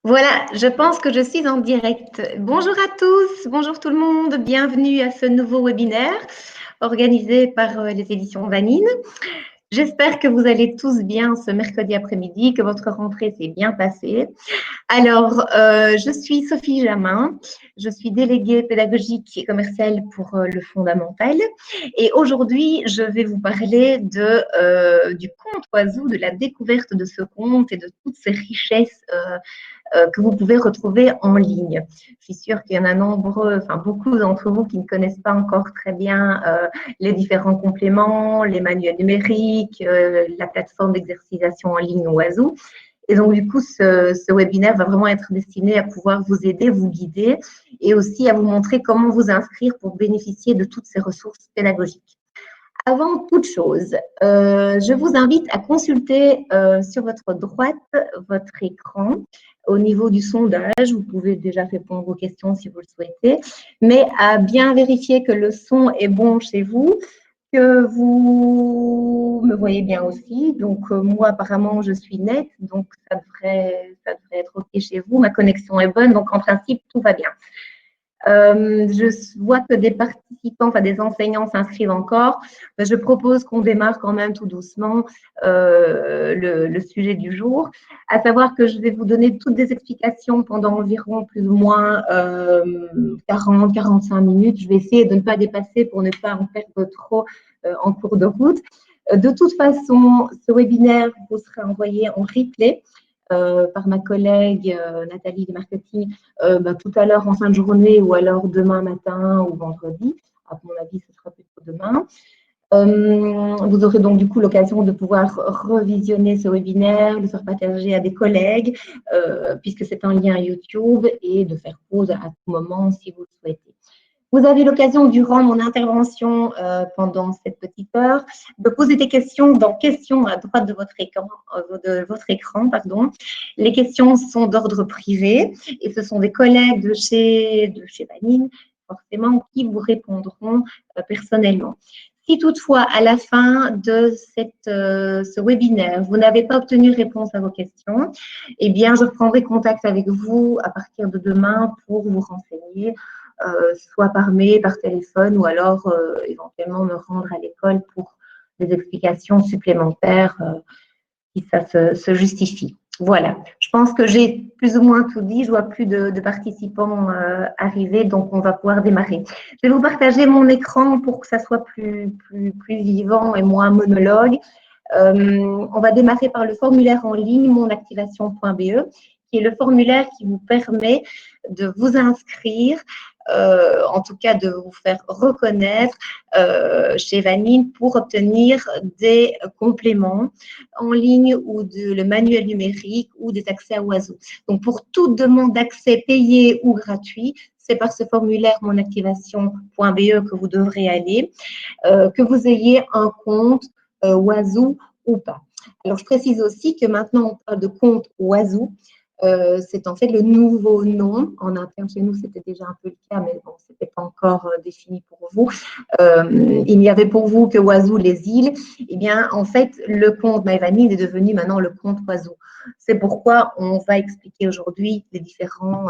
Voilà, je pense que je suis en direct. Bonjour à tous, bonjour tout le monde, bienvenue à ce nouveau webinaire organisé par les éditions Vanine. J'espère que vous allez tous bien ce mercredi après-midi, que votre rentrée s'est bien passée. Alors, je suis Sophie Jamin, je suis déléguée pédagogique et commerciale pour le Fondamental. Et aujourd'hui, je vais vous parler du conte oiseau, de la découverte de ce conte et de toutes ces richesses que vous pouvez retrouver en ligne. Je suis sûre qu'il y en a beaucoup d'entre vous qui ne connaissent pas encore très bien les différents compléments, les manuels numériques, la plateforme d'exercitation en ligne Oiseau. Et donc, du coup, ce webinaire va vraiment être destiné à pouvoir vous aider, vous guider et aussi à vous montrer comment vous inscrire pour bénéficier de toutes ces ressources pédagogiques. Avant toute chose, je vous invite à consulter sur votre droite votre écran. Au niveau du sondage, vous pouvez déjà répondre aux questions si vous le souhaitez, mais à bien vérifier que le son est bon chez vous, que vous me voyez bien aussi. Donc, moi, apparemment, je suis nette, donc ça devrait être OK chez vous. Ma connexion est bonne, donc en principe, tout va bien. Je vois que des participants, enfin des enseignants s'inscrivent encore. Je propose qu'on démarre quand même tout doucement le sujet du jour, à savoir que je vais vous donner toutes des explications pendant environ plus ou moins 40-45 minutes. Je vais essayer de ne pas dépasser pour ne pas en perdre trop en cours de route. De toute façon, ce webinaire vous sera envoyé en replay par ma collègue Nathalie du marketing tout à l'heure en fin de journée ou alors demain matin ou vendredi. À mon avis, ce sera plutôt demain. Vous aurez donc du coup l'occasion de pouvoir revisionner ce webinaire, le faire partager à des collègues, puisque c'est un lien YouTube, et de faire pause à tout moment si vous le souhaitez. Vous avez l'occasion, durant mon intervention pendant cette petite heure, de poser des questions dans questions à droite de votre écran. Les questions sont d'ordre privé et ce sont des collègues de chez Vanine, forcément, qui vous répondront personnellement. Si toutefois, à la fin de ce webinaire, vous n'avez pas obtenu réponse à vos questions, eh bien, je prendrai contact avec vous à partir de demain pour vous renseigner, soit par mail, par téléphone, ou alors éventuellement me rendre à l'école pour des explications supplémentaires si ça se justifie. Voilà, je pense que j'ai plus ou moins tout dit. Je vois plus de participants arriver, donc on va pouvoir démarrer. Je vais vous partager mon écran pour que ça soit plus vivant et moins monologue. On va démarrer par le formulaire en ligne monactivation.be, qui est le formulaire qui vous permet de vous inscrire, en tout cas de vous faire reconnaître chez Vanine pour obtenir des compléments en ligne ou le manuel numérique ou des accès à Oiseau. Donc, pour toute demande d'accès payé ou gratuit, c'est par ce formulaire monactivation.be que vous devrez aller, que vous ayez un compte Oiseau ou pas. Alors, je précise aussi que maintenant, on parle de compte Oiseau. C'est en fait le nouveau nom. En interne, chez nous, c'était déjà un peu le cas, mais bon, ce n'était pas encore défini pour vous. Il n'y avait pour vous que Oiseau les îles. Eh bien, en fait, le compte MyVanine est devenu maintenant le compte Oiseau. C'est pourquoi on va expliquer aujourd'hui les différents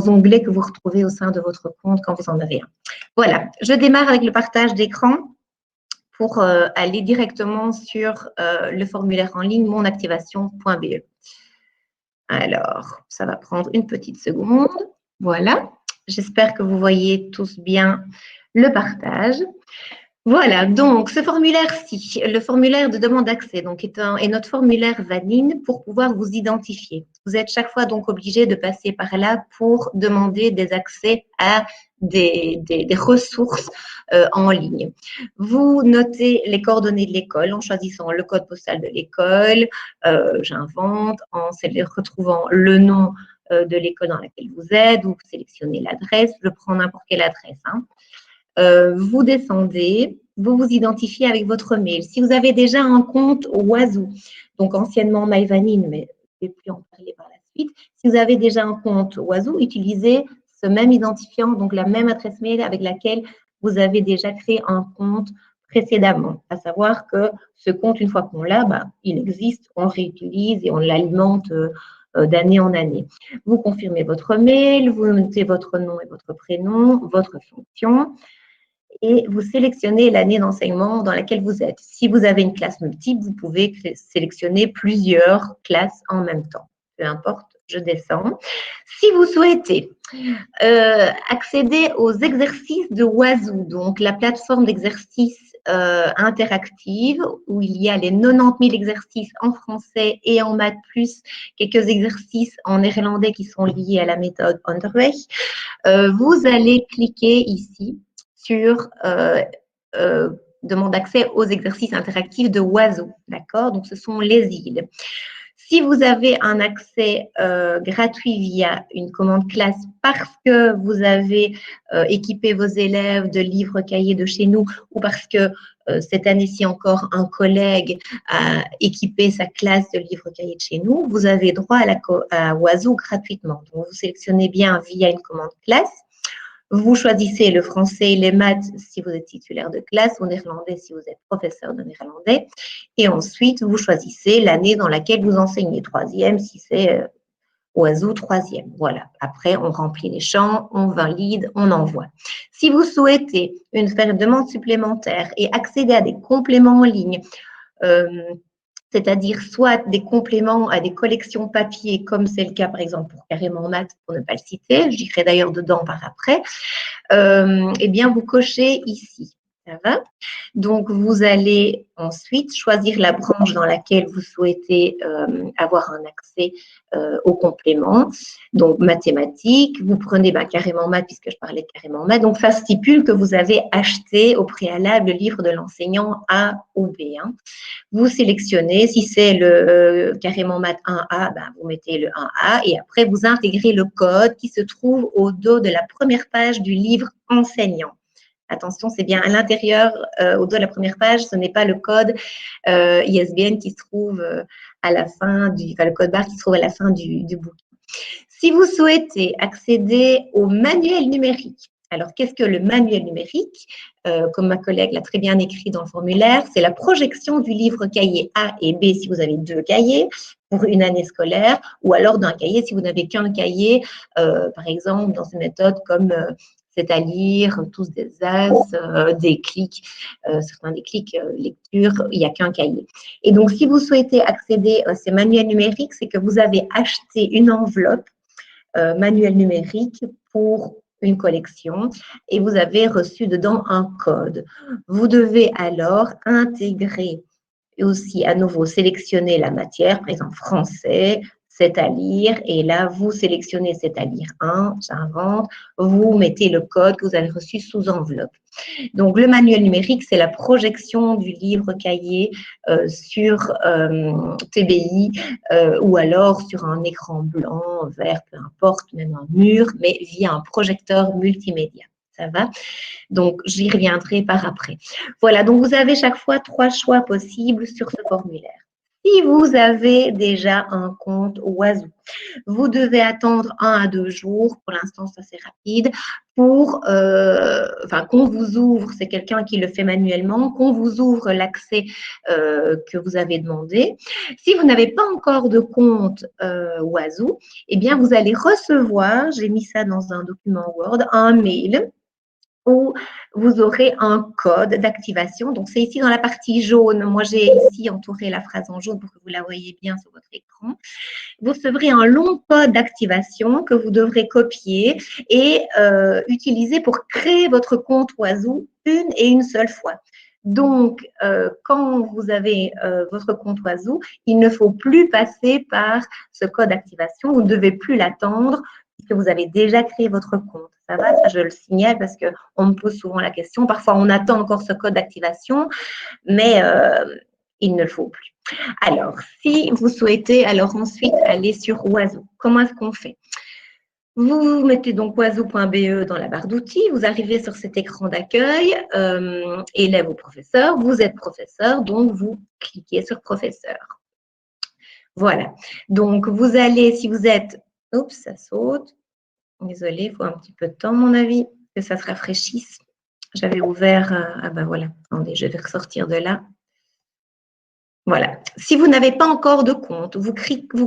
onglets que vous retrouvez au sein de votre compte quand vous en avez un. Voilà, je démarre avec le partage d'écran pour aller directement sur le formulaire en ligne monactivation.be. Alors, ça va prendre une petite seconde. Voilà, j'espère que vous voyez tous bien le partage. Voilà, donc ce formulaire-ci, le formulaire de demande d'accès, donc est notre formulaire Vanine pour pouvoir vous identifier. Vous êtes chaque fois donc obligé de passer par là pour demander des accès à des ressources en ligne. Vous notez les coordonnées de l'école en choisissant le code postal de l'école, j'invente, en retrouvant le nom de l'école dans laquelle vous êtes, vous sélectionnez l'adresse, je prends n'importe quelle adresse, hein. Vous descendez, vous vous identifiez avec votre mail. Si vous avez déjà un compte Oiseau, donc anciennement MyVanine, mais je ne vais plus en parler par la suite, si vous avez déjà un compte Oiseau, utilisez ce même identifiant, donc la même adresse mail avec laquelle vous avez déjà créé un compte précédemment. À savoir que ce compte, une fois qu'on l'a, il existe, on le réutilise et on l'alimente d'année en année. Vous confirmez votre mail, vous notez votre nom et votre prénom, votre fonction, et vous sélectionnez l'année d'enseignement dans laquelle vous êtes. Si vous avez une classe multiple, vous pouvez sélectionner plusieurs classes en même temps. Peu importe, je descends. Si vous souhaitez accéder aux exercices de Wazoo, donc la plateforme d'exercices interactive où il y a les 90 000 exercices en français et en maths, plus quelques exercices en néerlandais qui sont liés à la méthode Onderweg, vous allez cliquer ici sur demande d'accès aux exercices interactifs de Wazoo. D'accord? Donc, ce sont les îles. Si vous avez un accès gratuit via une commande classe parce que vous avez équipé vos élèves de livres cahiers de chez nous ou parce que cette année-ci encore un collègue a équipé sa classe de livres cahiers de chez nous, vous avez droit à Wazoo gratuitement. Donc, vous sélectionnez bien via une commande classe. Vous choisissez le français et les maths si vous êtes titulaire de classe, ou néerlandais si vous êtes professeur de néerlandais. Et ensuite, vous choisissez l'année dans laquelle vous enseignez. Troisième, si c'est Wazoo, troisième. Voilà. Après, on remplit les champs, on valide, on envoie. Si vous souhaitez faire une demande supplémentaire et accéder à des compléments en ligne, c'est-à-dire soit des compléments à des collections papier, comme c'est le cas par exemple pour Carrément Maths, pour ne pas le citer, j'irai d'ailleurs dedans par après, eh bien vous cochez ici. Ça va? Donc, vous allez ensuite choisir la branche dans laquelle vous souhaitez avoir un accès au complément. Donc, mathématiques, vous prenez Carrément Maths, puisque je parlais de Carrément Maths. Donc, ça stipule que vous avez acheté au préalable le livre de l'enseignant A ou B. Hein. Vous sélectionnez, si c'est le Carrément Maths 1A, vous mettez le 1A et après, vous intégrez le code qui se trouve au dos de la première page du livre enseignant. Attention, c'est bien à l'intérieur, au dos de la première page, ce n'est pas le code ISBN qui se trouve à la fin le code barre qui se trouve à la fin du bouquin. Si vous souhaitez accéder au manuel numérique, alors qu'est-ce que le manuel numérique? Comme ma collègue l'a très bien écrit dans le formulaire, c'est la projection du livre cahier A et B si vous avez 2 cahiers pour une année scolaire, ou alors d'un cahier si vous n'avez qu'un cahier, par exemple dans une méthode comme c'est à lire, tous des as, des clics, certains des clics, lecture, il n'y a qu'un cahier. Et donc, si vous souhaitez accéder à ces manuels numériques, c'est que vous avez acheté une enveloppe manuel numérique pour une collection et vous avez reçu dedans un code. Vous devez alors intégrer et aussi à nouveau sélectionner la matière, par exemple français, c'est à lire, et là, vous sélectionnez c'est à lire 1, j'invente, vous mettez le code que vous avez reçu sous enveloppe. Donc, le manuel numérique, c'est la projection du livre cahier sur TBI ou alors sur un écran blanc, vert, peu importe, même un mur, mais via un projecteur multimédia. Ça va? Donc, j'y reviendrai par après. Voilà, donc vous avez chaque fois 3 choix possibles sur ce formulaire. Si vous avez déjà un compte Wazoo, vous devez attendre 1 à 2 jours, pour l'instant c'est assez rapide, pour qu'on vous ouvre, c'est quelqu'un qui le fait manuellement, qu'on vous ouvre l'accès que vous avez demandé. Si vous n'avez pas encore de compte Wazoo, eh bien vous allez recevoir, j'ai mis ça dans un document Word, un mail où vous aurez un code d'activation. Donc, c'est ici dans la partie jaune. Moi, j'ai ici entouré la phrase en jaune pour que vous la voyez bien sur votre écran. Vous recevrez un long code d'activation que vous devrez copier et utiliser pour créer votre compte Wazoo une seule fois. Donc, quand vous avez votre compte Wazoo, il ne faut plus passer par ce code d'activation. Vous ne devez plus l'attendre puisque vous avez déjà créé votre compte. Ça va, ça je le signale parce qu'on me pose souvent la question. Parfois, on attend encore ce code d'activation, mais il ne le faut plus. Alors, si vous souhaitez alors ensuite aller sur Wazoo, comment est-ce qu'on fait? Vous mettez donc wazoo.be dans la barre d'outils, vous arrivez sur cet écran d'accueil, élève ou professeur, vous êtes professeur, donc vous cliquez sur professeur. Voilà, donc vous allez, si vous êtes, oups, ça saute, désolée, il faut un petit peu de temps à mon avis, que ça se rafraîchisse. J'avais ouvert, ah ben voilà, attendez, je vais ressortir de là. Voilà. Si vous n'avez pas encore de compte, vous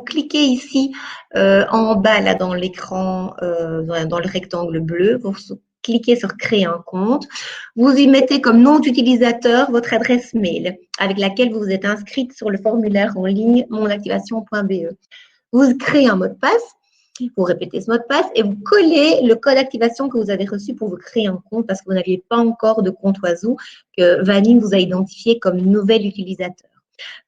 cliquez ici en bas là dans l'écran, dans le rectangle bleu, vous cliquez sur créer un compte. Vous y mettez comme nom d'utilisateur votre adresse mail avec laquelle vous vous êtes inscrite sur le formulaire en ligne monactivation.be. Vous créez un mot de passe, vous répétez ce mot de passe et vous collez le code d'activation que vous avez reçu pour vous créer un compte parce que vous n'aviez pas encore de compte Oiseau que Vanine vous a identifié comme nouvel utilisateur.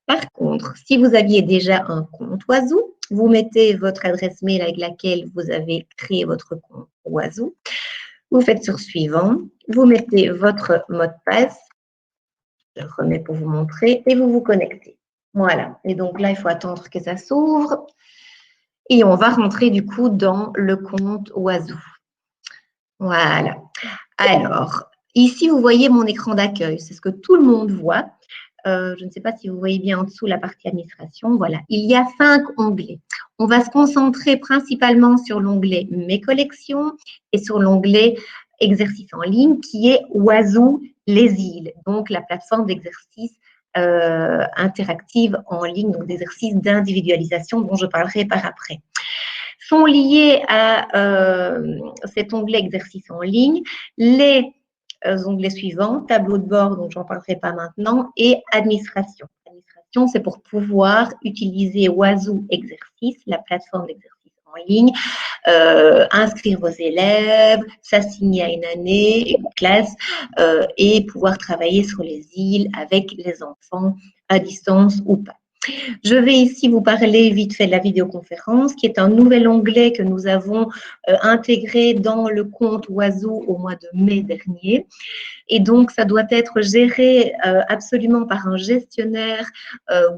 Par contre, si vous aviez déjà un compte Oiseau, vous mettez votre adresse mail avec laquelle vous avez créé votre compte Oiseau. Vous faites sur suivant, vous mettez votre mot de passe, je le remets pour vous montrer, et vous vous connectez. Voilà. Et donc là, il faut attendre que ça s'ouvre. Et on va rentrer du coup dans le compte Oiseau. Voilà. Alors, ici, vous voyez mon écran d'accueil. C'est ce que tout le monde voit. Je ne sais pas si vous voyez bien en dessous la partie administration. Voilà, il y a 5 onglets. On va se concentrer principalement sur l'onglet Mes collections et sur l'onglet Exercices en ligne qui est Oiseau les îles, donc la plateforme d'exercice interactive en ligne, donc d'exercices d'individualisation dont je parlerai par après. Sont liés à cet onglet Exercices en ligne les onglets suivants, tableau de bord, dont j'en parlerai pas maintenant, et administration. Administration, c'est pour pouvoir utiliser Oiseau Exercice, la plateforme d'exercice en ligne, inscrire vos élèves, s'assigner à une année, une classe, et pouvoir travailler sur les îles avec les enfants à distance ou pas. Je vais ici vous parler vite fait de la vidéoconférence, qui est un nouvel onglet que nous avons intégré dans le compte Oiseau au mois de mai dernier. Et donc, ça doit être géré absolument par un gestionnaire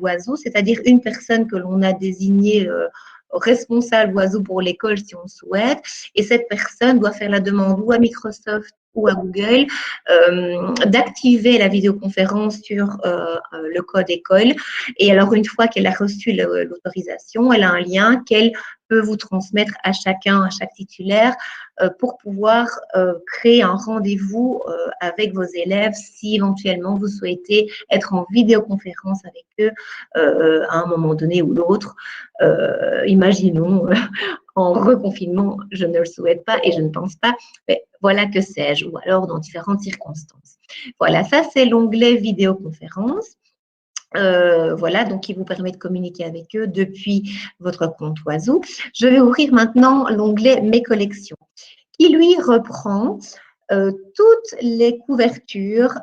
Oiseau, c'est-à-dire une personne que l'on a désignée responsable Oiseau pour l'école si on souhaite. Et cette personne doit faire la demande ou à Microsoft ou à Google d'activer la vidéoconférence sur le code école. Et alors, une fois qu'elle a reçu l'autorisation, elle a un lien qu'elle peut vous transmettre à chacun, à chaque titulaire, pour pouvoir créer un rendez-vous avec vos élèves si éventuellement vous souhaitez être en vidéoconférence avec eux à un moment donné ou l'autre. Imaginons en reconfinement, je ne le souhaite pas et je ne pense pas, mais voilà que sais-je, ou alors dans différentes circonstances. Voilà, ça c'est l'onglet vidéoconférence. Voilà, donc qui vous permet de communiquer avec eux depuis votre compte Oiseau. Je vais ouvrir maintenant l'onglet Mes collections, qui lui reprend toutes les couvertures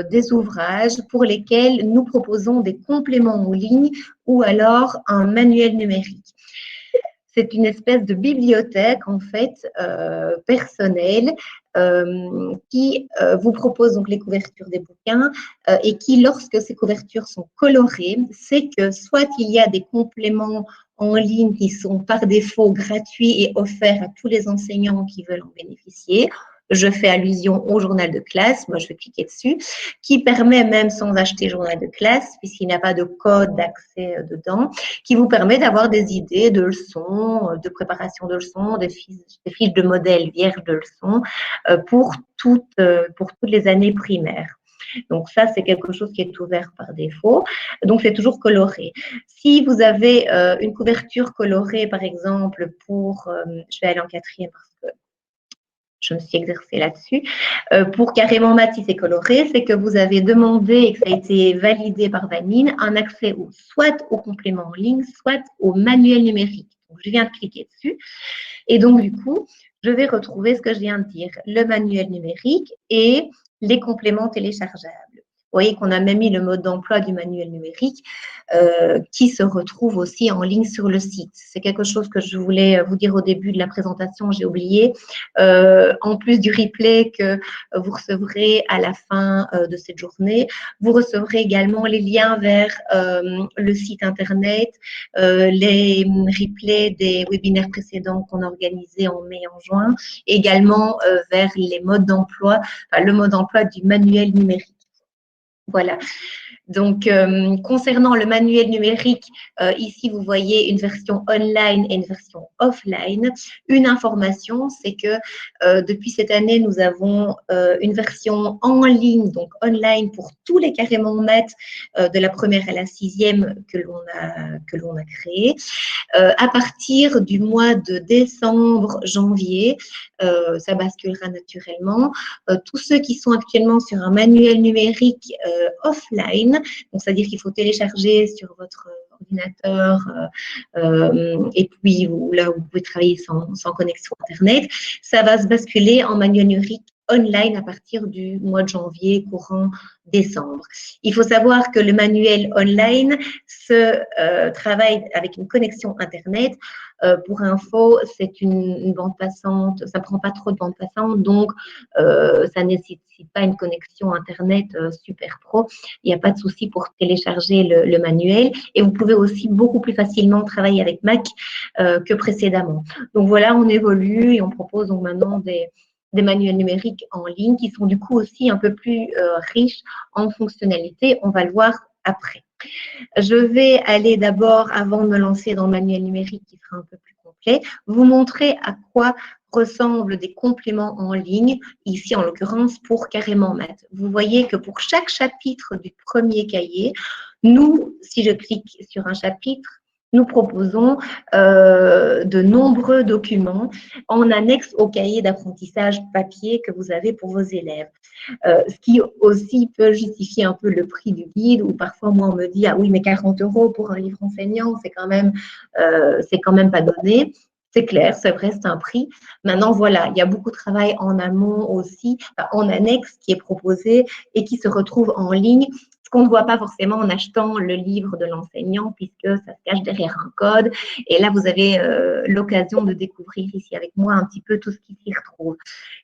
des ouvrages pour lesquels nous proposons des compléments en ligne ou alors un manuel numérique. C'est une espèce de bibliothèque en fait personnelle qui vous propose donc les couvertures des bouquins et qui, lorsque ces couvertures sont colorées, c'est que soit il y a des compléments en ligne qui sont par défaut gratuits et offerts à tous les enseignants qui veulent en bénéficier. Je fais allusion au journal de classe, moi je vais cliquer dessus, qui permet même sans acheter journal de classe, puisqu'il n'y a pas de code d'accès dedans, qui vous permet d'avoir des idées de leçons, de préparation de leçons, des fiches de modèles vierges de leçons pour toutes les années primaires. Donc ça, c'est quelque chose qui est ouvert par défaut. Donc c'est toujours coloré. Si vous avez une couverture colorée, par exemple, pour, je vais aller en quatrième parce que je me suis exercée là-dessus, pour carrément Matisse et coloré, c'est que vous avez demandé et que ça a été validé par Vanine un accès soit au complément en ligne, soit au manuel numérique. Donc, je viens de cliquer dessus et donc du coup, je vais retrouver ce que je viens de dire, le manuel numérique et les compléments téléchargeables. Vous voyez qu'on a même mis le mode d'emploi du manuel numérique qui se retrouve aussi en ligne sur le site. C'est quelque chose que je voulais vous dire au début de la présentation, j'ai oublié. En plus du replay que vous recevrez à la fin de cette journée, vous recevrez également les liens vers le site internet, les replays des webinaires précédents qu'on a organisés en mai et en juin, également vers les modes d'emploi, enfin, le mode d'emploi du manuel numérique. Voilà. Donc, concernant le manuel numérique, ici, vous voyez une version online et une version offline. Une information, c'est que depuis cette année, nous avons une version en ligne, donc online, pour tous les carrément maths de la première à la sixième que l'on a créé. À partir du mois de décembre, janvier, ça basculera naturellement. Tous ceux qui sont actuellement sur un manuel numérique offline, donc c'est-à-dire qu'il faut télécharger sur votre ordinateur et puis là où vous pouvez travailler sans connexion Internet, ça va se basculer en manuel numérique online à partir du mois de janvier, courant décembre. Il faut savoir que le manuel online se travaille avec une connexion Internet. Pour info, c'est une bande passante, ça ne prend pas trop de bande passante, donc ça ne nécessite pas une connexion Internet super pro. Il n'y a pas de souci pour télécharger le manuel et vous pouvez aussi beaucoup plus facilement travailler avec Mac que précédemment. Donc voilà, on évolue et on propose donc maintenant des manuels numériques en ligne qui sont du coup aussi un peu plus riches en fonctionnalités. On va le voir après. Je vais aller d'abord, avant de me lancer dans le manuel numérique qui sera un peu plus complet, vous montrer à quoi ressemblent des compléments en ligne, ici en l'occurrence pour Carrément Maths. Vous voyez que pour chaque chapitre du premier cahier, nous, si je clique sur un chapitre, nous proposons de nombreux documents en annexe au cahier d'apprentissage papier que vous avez pour vos élèves. Ce qui aussi peut justifier un peu le prix du guide, où parfois moi on me dit ah oui mais 40 € pour un livre enseignant c'est quand même pas donné. C'est clair, c'est vrai, c'est un prix. Maintenant, voilà, il y a beaucoup de travail en amont aussi, en annexe qui est proposé et qui se retrouve en ligne, ce qu'on ne voit pas forcément en achetant le livre de l'enseignant puisque ça se cache derrière un code. Et là, vous avez l'occasion de découvrir ici avec moi un petit peu tout ce qui s'y retrouve.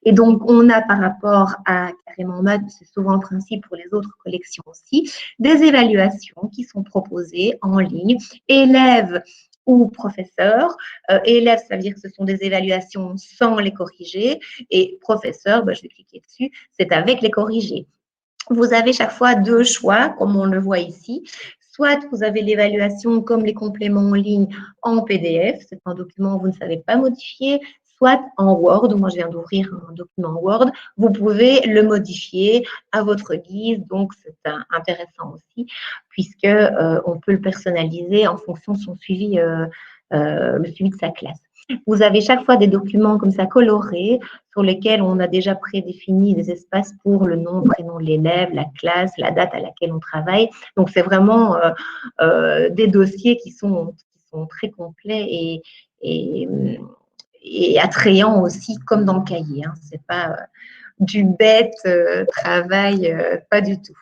Et donc, on a par rapport à Carrément Maths, c'est souvent le principe pour les autres collections aussi, des évaluations qui sont proposées en ligne, élèves ou professeurs. Élèves, ça veut dire que ce sont des évaluations sans les corriger. Et professeurs, je vais cliquer dessus, c'est avec les corriger. Vous avez chaque fois deux choix, comme on le voit ici. Soit vous avez l'évaluation comme les compléments en ligne en PDF, c'est un document que vous ne savez pas modifier, soit en Word, moi je viens d'ouvrir un document Word, vous pouvez le modifier à votre guise, donc c'est intéressant aussi, puisque on peut le personnaliser en fonction de son suivi, le suivi de sa classe. Vous avez chaque fois des documents comme ça colorés sur lesquels on a déjà prédéfini des espaces pour le nom, prénom de l'élève, la classe, la date à laquelle on travaille. Donc, c'est vraiment des dossiers qui sont très complets et attrayants aussi, comme dans le cahier. Hein. Ce n'est pas du bête travail, pas du tout,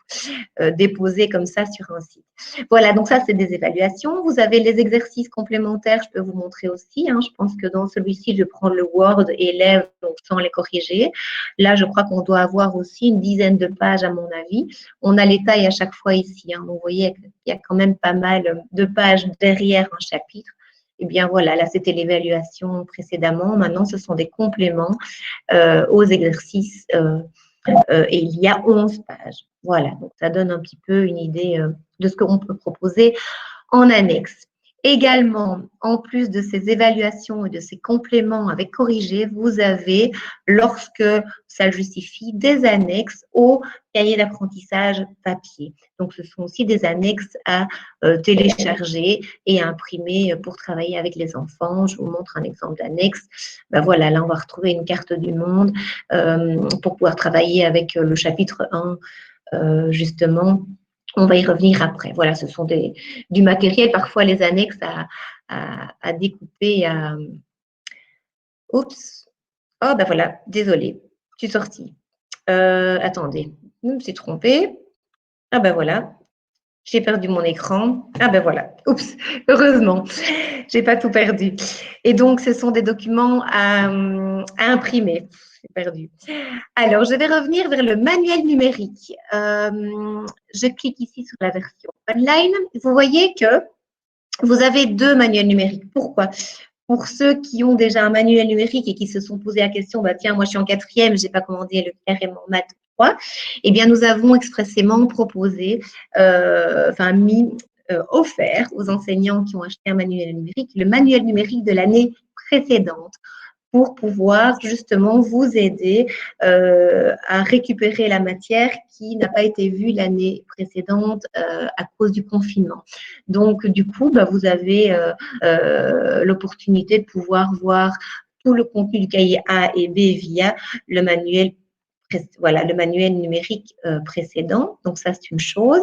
déposé comme ça sur un site. Voilà, donc ça, c'est des évaluations. Vous avez les exercices complémentaires, je peux vous montrer aussi. Hein. Je pense que dans celui-ci, je prends le Word élève, donc sans les corriger. Là, je crois qu'on doit avoir aussi une dizaine de pages, à mon avis. On a les tailles à chaque fois ici. Hein. Donc, vous voyez qu'il y a quand même pas mal de pages derrière un chapitre. Eh bien, voilà, là, c'était l'évaluation précédemment. Maintenant, ce sont des compléments aux exercices et il y a 11 pages. Voilà, donc ça donne un petit peu une idée de ce qu'on peut proposer en annexe. Également, en plus de ces évaluations et de ces compléments avec corrigés, vous avez, lorsque ça le justifie, des annexes au cahier d'apprentissage papier. Donc, ce sont aussi des annexes à télécharger et à imprimer pour travailler avec les enfants. Je vous montre un exemple d'annexe. Ben voilà, là, on va retrouver une carte du monde pour pouvoir travailler avec le chapitre 1, justement. On va y revenir après. Voilà, ce sont du matériel, parfois les annexes à découper. Oups. Oh, ben voilà, désolé, je suis sortie. Attendez, je me suis trompée. Ah ben voilà, j'ai perdu mon écran. Ah ben voilà, oups, heureusement, j'ai pas tout perdu. Et donc, ce sont des documents à imprimer. J'ai perdu. Alors, je vais revenir vers le manuel numérique. Je clique ici sur la version online. Vous voyez que vous avez deux manuels numériques. Pourquoi? Pour ceux qui ont déjà un manuel numérique et qui se sont posé la question, bah, tiens, moi je suis en 4e, je n'ai pas commandé le carrément maths 3, eh bien nous avons expressément proposé, offert aux enseignants qui ont acheté un manuel numérique, le manuel numérique de l'année précédente, pour pouvoir justement vous aider à récupérer la matière qui n'a pas été vue l'année précédente à cause du confinement. Donc, du coup, bah, vous avez l'opportunité de pouvoir voir tout le contenu du cahier A et B via le manuel le manuel numérique précédent. Donc, ça, c'est une chose.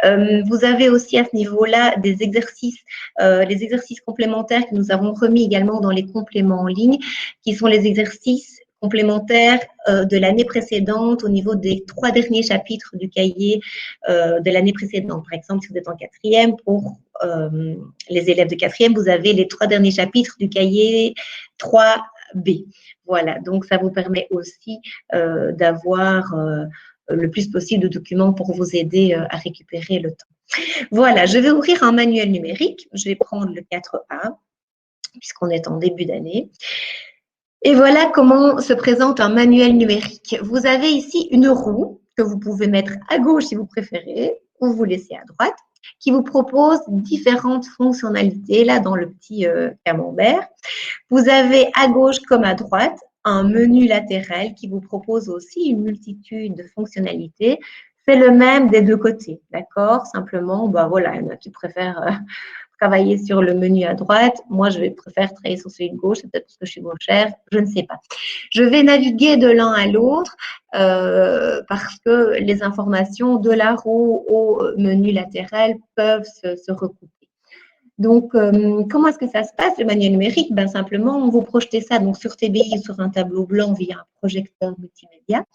Vous avez aussi à ce niveau-là des exercices, les exercices complémentaires que nous avons remis également dans les compléments en ligne, qui sont les exercices complémentaires de l'année précédente au niveau des 3 derniers chapitres du cahier de l'année précédente. Par exemple, si vous êtes en 4e, pour les élèves de 4e, vous avez les 3 derniers chapitres du cahier 3B. Voilà, donc ça vous permet aussi d'avoir le plus possible de documents pour vous aider à récupérer le temps. Voilà, je vais ouvrir un manuel numérique. Je vais prendre le 4A, puisqu'on est en début d'année. Et voilà comment se présente un manuel numérique. Vous avez ici une roue que vous pouvez mettre à gauche si vous préférez, ou vous laisser à droite, qui vous propose différentes fonctionnalités, là dans le petit camembert. Vous avez à gauche comme à droite un menu latéral qui vous propose aussi une multitude de fonctionnalités. C'est le même des deux côtés, d'accord? Simplement, bah voilà, il y en a qui préfèrent travailler sur le menu à droite. Moi, je vais préférer travailler sur celui de gauche, c'est peut-être parce que je suis gauchère, je ne sais pas. Je vais naviguer de l'un à l'autre parce que les informations de la roue au menu latéral peuvent se recouper. Donc, comment est-ce que ça se passe, le manuel numérique? Ben, simplement, vous projetez ça donc, sur TBI ou sur un tableau blanc via un projecteur multimédia.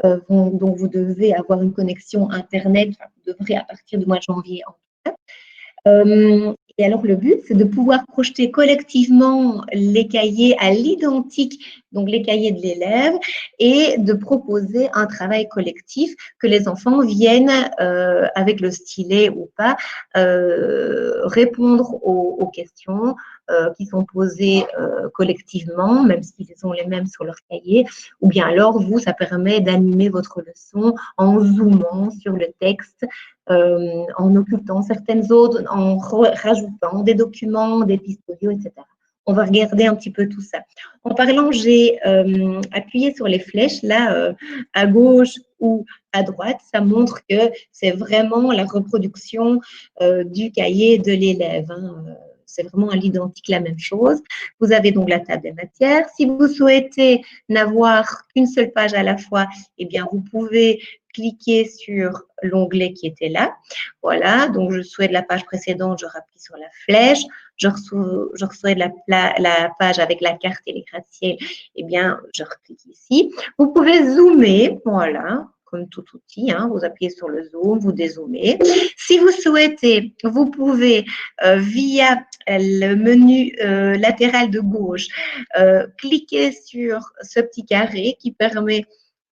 Donc, vous devez avoir une connexion Internet, enfin, vous devrez à partir du mois de janvier en tout cas. Et alors, le but, c'est de pouvoir projeter collectivement les cahiers à l'identique, donc les cahiers de l'élève, et de proposer un travail collectif que les enfants viennent, avec le stylet ou pas, répondre aux questions qui sont posées collectivement, même s'ils ont les mêmes sur leur cahier, ou bien alors, vous, ça permet d'animer votre leçon en zoomant sur le texte, en occultant certaines autres, en rajoutant des documents, des pictoriaux, etc. On va regarder un petit peu tout ça. En parlant, j'ai appuyé sur les flèches, là, à gauche ou à droite. Ça montre que c'est vraiment la reproduction du cahier de l'élève. Hein. C'est vraiment à l'identique la même chose. Vous avez donc la table des matières. Si vous souhaitez n'avoir qu'une seule page à la fois, eh bien, vous pouvez cliquer sur l'onglet qui était là. Voilà, donc je souhaite la page précédente, je rappuie sur la flèche. Je reçois la page avec la carte et les gratte-ciel, eh bien, je reclique ici. Vous pouvez zoomer, voilà, comme tout outil, hein, vous appuyez sur le zoom, vous dézoomez. Si vous souhaitez, vous pouvez, via le menu latéral de gauche, cliquer sur ce petit carré qui permet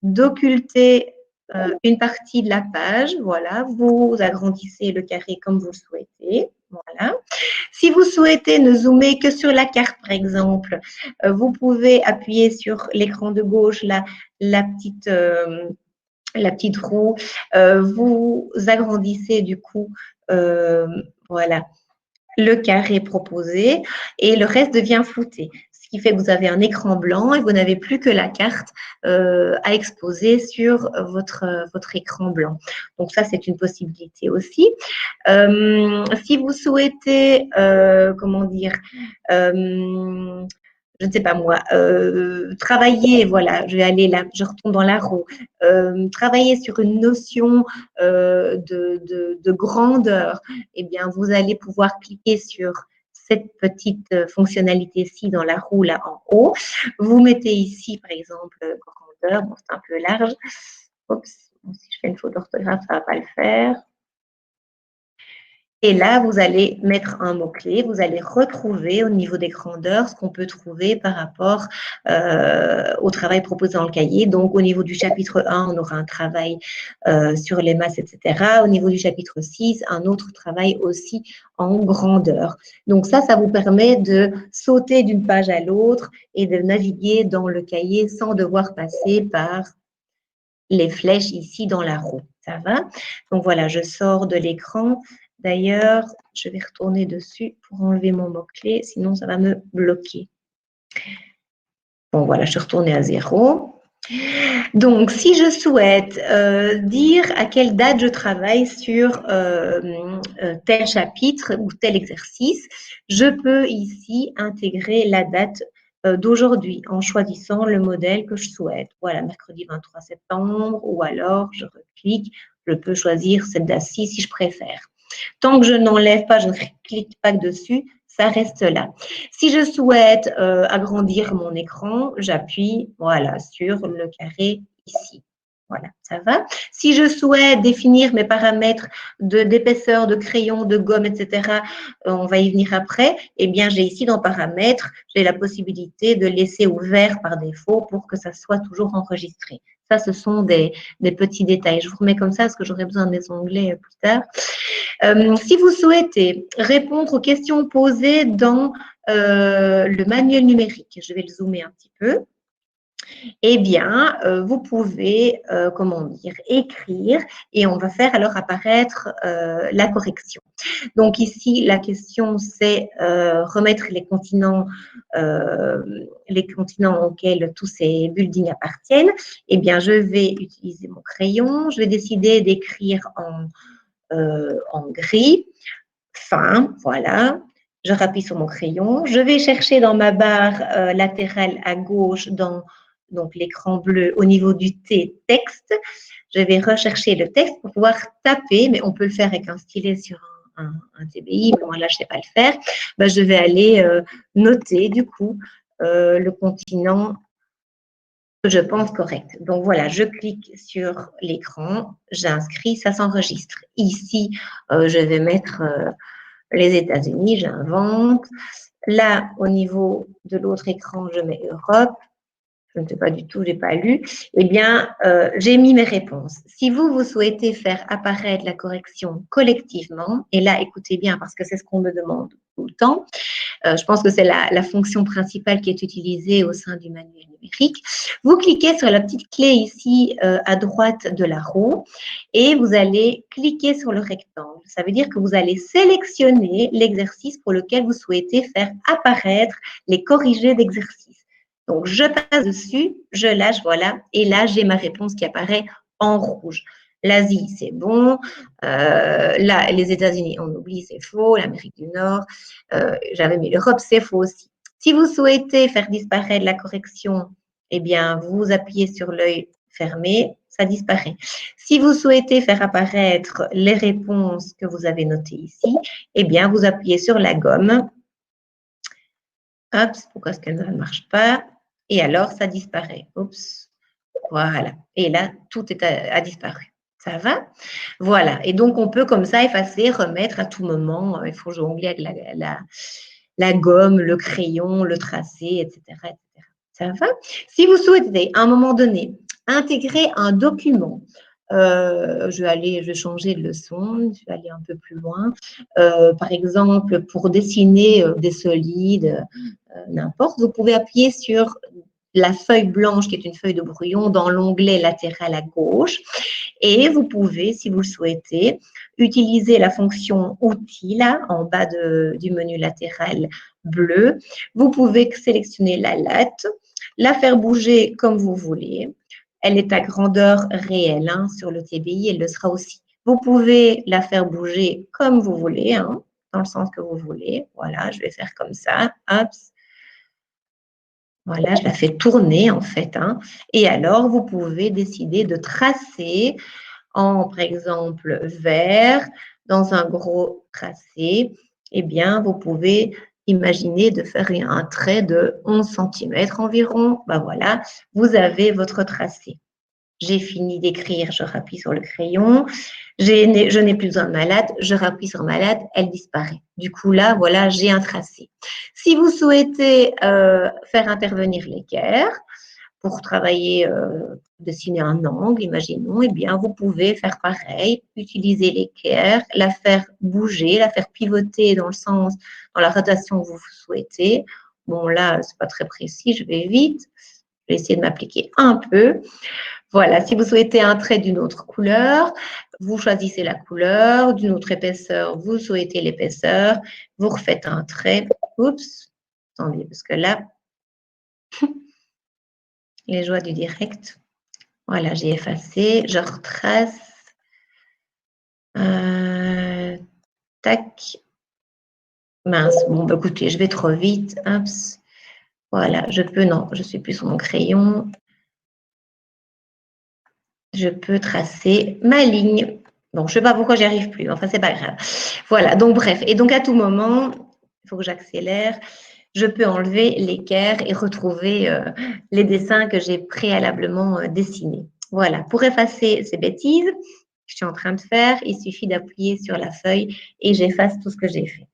d'occulter une partie de la page. Voilà, vous agrandissez le carré comme vous le souhaitez. Voilà. Si vous souhaitez ne zoomer que sur la carte, par exemple, vous pouvez appuyer sur l'écran de gauche, la petite roue. Vous agrandissez du coup, voilà, le carré proposé et le reste devient flouté. Ce qui fait que vous avez un écran blanc et vous n'avez plus que la carte à exposer sur votre écran blanc. Donc ça, c'est une possibilité aussi. Si vous souhaitez, comment dire, je ne sais pas moi, travailler, voilà, je vais aller là, je retourne dans la roue, travailler sur une notion de grandeur, eh bien, vous allez pouvoir cliquer sur cette petite fonctionnalité-ci dans la roue là en haut. Vous mettez ici, par exemple, grandeur, bon, c'est un peu large. Oups, si je fais une faute d'orthographe, ça ne va pas le faire. Et là, vous allez mettre un mot-clé, vous allez retrouver au niveau des grandeurs ce qu'on peut trouver par rapport au travail proposé dans le cahier. Donc, au niveau du chapitre 1, on aura un travail sur les masses, etc. Au niveau du chapitre 6, un autre travail aussi en grandeur. Donc, ça vous permet de sauter d'une page à l'autre et de naviguer dans le cahier sans devoir passer par les flèches ici dans la roue. Ça va? Donc, voilà, je sors de l'écran. D'ailleurs, je vais retourner dessus pour enlever mon mot-clé, sinon ça va me bloquer. Bon, voilà, je suis retournée à 0. Donc, si je souhaite dire à quelle date je travaille sur tel chapitre ou tel exercice, je peux ici intégrer la date d'aujourd'hui en choisissant le modèle que je souhaite. Voilà, mercredi 23 septembre, ou alors je reclique, je peux choisir cette date-ci si je préfère. Tant que je n'enlève pas, je ne clique pas dessus, ça reste là. Si je souhaite agrandir mon écran, j'appuie voilà, sur le carré ici. Voilà, ça va. Si je souhaite définir mes paramètres d'épaisseur de crayon, de gomme, etc., on va y venir après, eh bien, j'ai ici dans paramètres, j'ai la possibilité de laisser ouvert par défaut pour que ça soit toujours enregistré. Ça, ce sont des petits détails. Je vous remets comme ça parce que j'aurai besoin des onglets plus tard. Si vous souhaitez répondre aux questions posées dans le manuel numérique, je vais le zoomer un petit peu, eh bien, vous pouvez, comment dire, écrire et on va faire alors apparaître la correction. Donc ici, la question, c'est remettre les continents auxquels tous ces buildings appartiennent. Eh bien, je vais utiliser mon crayon, je vais décider d'écrire en gris, fin, voilà. Je rappuie sur mon crayon. Je vais chercher dans ma barre latérale à gauche, dans donc l'écran bleu, au niveau du T, texte. Je vais rechercher le texte pour pouvoir taper, mais on peut le faire avec un stylet sur un TBI, mais moi là, je ne sais pas le faire. Ben, je vais aller noter, du coup, le continent que je pense correct. Donc voilà, je clique sur l'écran, j'inscris, ça s'enregistre. Ici, je vais mettre les États-Unis, j'invente. Là, au niveau de l'autre écran, je mets Europe. Je ne sais pas du tout, je n'ai pas lu. Eh bien, j'ai mis mes réponses. Si vous souhaitez faire apparaître la correction collectivement, et là, écoutez bien parce que c'est ce qu'on me demande tout le temps, je pense que c'est la fonction principale qui est utilisée au sein du manuel numérique. Vous cliquez sur la petite clé ici à droite de la roue et vous allez cliquer sur le rectangle. Ça veut dire que vous allez sélectionner l'exercice pour lequel vous souhaitez faire apparaître les corrigés d'exercice. Donc, je passe dessus, je lâche, voilà, et là, j'ai ma réponse qui apparaît en rouge. L'Asie, c'est bon. Là, les États-Unis, on oublie, c'est faux. L'Amérique du Nord, j'avais mis l'Europe, c'est faux aussi. Si vous souhaitez faire disparaître la correction, eh bien, vous appuyez sur l'œil fermé, ça disparaît. Si vous souhaitez faire apparaître les réponses que vous avez notées ici, eh bien, vous appuyez sur la gomme. Hop, pourquoi est-ce qu'elle ne marche pas? Et alors, ça disparaît. Oups, voilà. Et là, tout a disparu. Ça va? Voilà. Et donc, on peut comme ça effacer, remettre à tout moment. Il faut jongler avec la gomme, le crayon, le tracé, etc., etc. Ça va? Si vous souhaitez, à un moment donné, intégrer un document, je vais changer de leçon, je vais aller un peu plus loin. Par exemple, pour dessiner des solides, n'importe, vous pouvez appuyer sur la feuille blanche qui est une feuille de brouillon dans l'onglet latéral à gauche et vous pouvez, si vous le souhaitez, utiliser la fonction outils là en bas du menu latéral bleu. Vous pouvez sélectionner la latte, la faire bouger comme vous voulez. Elle est à grandeur réelle sur le TBI, elle le sera aussi. Vous pouvez la faire bouger comme vous voulez, dans le sens que vous voulez. Voilà, je vais faire comme ça. Hop. Voilà, je la fais tourner en fait. Et alors, vous pouvez décider de tracer en, par exemple, vert, dans un gros tracé. Eh bien, vous pouvez imaginer de faire un trait de 11 cm environ. Ben voilà, vous avez votre tracé. j'ai fini d'écrire, je rappuie sur le crayon. Je n'ai plus besoin de malade, je rappuie sur malade, elle disparaît. Du coup, là, voilà, j'ai un tracé. Si vous souhaitez faire intervenir l'équerre pour travailler, dessiner un angle, imaginons, eh bien, vous pouvez faire pareil, utiliser l'équerre, la faire bouger, la faire pivoter dans le sens, dans la rotation que vous souhaitez. Bon, là, c'est pas très précis, je vais vite. Je vais essayer de m'appliquer un peu. Voilà, si vous souhaitez un trait d'une autre couleur, vous choisissez la couleur, d'une autre épaisseur, vous souhaitez l'épaisseur, vous refaites un trait. Oups, attendez, parce que là, les joies du direct. Voilà, j'ai effacé, je retrace. Tac. Mince, bon, bah, écoutez, je vais trop vite. Oups. Voilà, je peux, non, je ne suis plus sur mon crayon. Je peux tracer ma ligne. Bon, je ne sais pas pourquoi j'y arrive plus, enfin, c'est pas grave. Voilà, donc bref. Et donc, à tout moment, il faut que j'accélère, je peux enlever l'équerre et retrouver les dessins que j'ai préalablement dessinés. Voilà, pour effacer ces bêtises que je suis en train de faire, il suffit d'appuyer sur la feuille et j'efface tout ce que j'ai fait.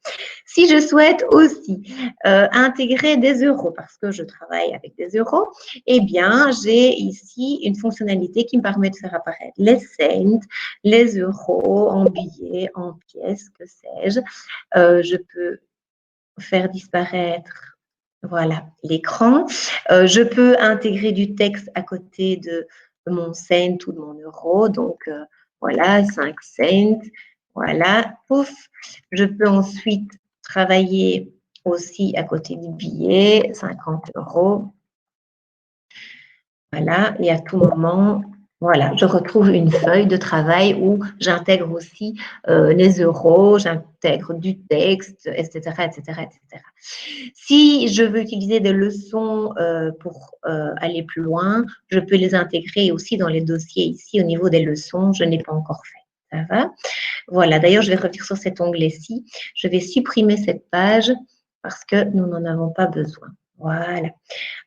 Si je souhaite aussi intégrer des euros, parce que je travaille avec des euros, eh bien, j'ai ici une fonctionnalité qui me permet de faire apparaître les cents, les euros en billets, en pièces, que sais-je. Je peux faire disparaître, voilà, l'écran. Je peux intégrer du texte à côté de mon cent ou de mon euro. Donc, voilà, 5 cents. Voilà, pouf. Je peux ensuite travailler aussi à côté du billet, 50 euros. Voilà, et à tout moment, voilà, je retrouve une feuille de travail où j'intègre aussi les euros, j'intègre du texte, etc., etc., etc. Si je veux utiliser des leçons pour aller plus loin, je peux les intégrer aussi dans les dossiers ici au niveau des leçons. Je n'ai pas encore fait. Ça va? Voilà, d'ailleurs, je vais revenir sur cet onglet-ci. Je vais supprimer cette page parce que nous n'en avons pas besoin. Voilà.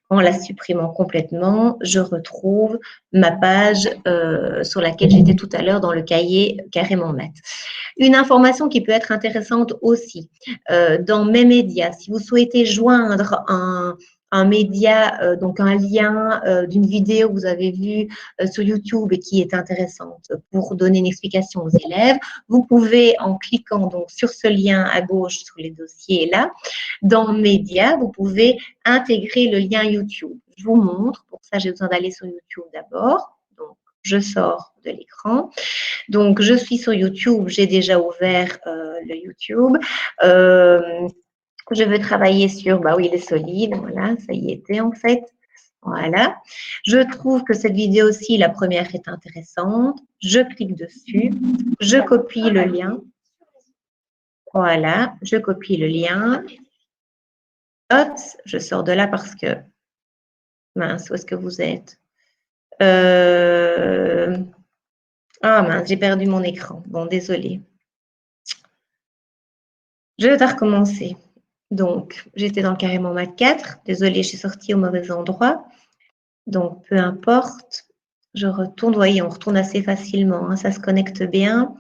En la supprimant complètement, je retrouve ma page sur laquelle j'étais tout à l'heure dans le cahier carrément mat. Une information qui peut être intéressante aussi, dans mes médias, si vous souhaitez joindre un média, donc un lien d'une vidéo que vous avez vue sur YouTube et qui est intéressante pour donner une explication aux élèves, vous pouvez, en cliquant donc sur ce lien à gauche sur les dossiers là, dans Médias, vous pouvez intégrer le lien YouTube. Je vous montre. Pour ça, j'ai besoin d'aller sur YouTube d'abord. Donc, je sors de l'écran. Donc, je suis sur YouTube. J'ai déjà ouvert le YouTube. Je veux travailler sur, bah oui, les solides. Voilà, ça y était en fait. Voilà. Je trouve que cette vidéo-ci, la première, est intéressante. Je clique dessus. Je copie le lien. Voilà, je copie le lien. Hop, je sors de là parce que, mince, où est-ce que vous êtes? Ah mince, j'ai perdu mon écran. Bon, désolé. Je vais recommencer. Donc, j'étais dans le carrément mat 4. Désolée, je suis sortie au mauvais endroit. Donc, peu importe. Je retourne. Vous voyez, on retourne assez facilement. Hein, ça se connecte bien.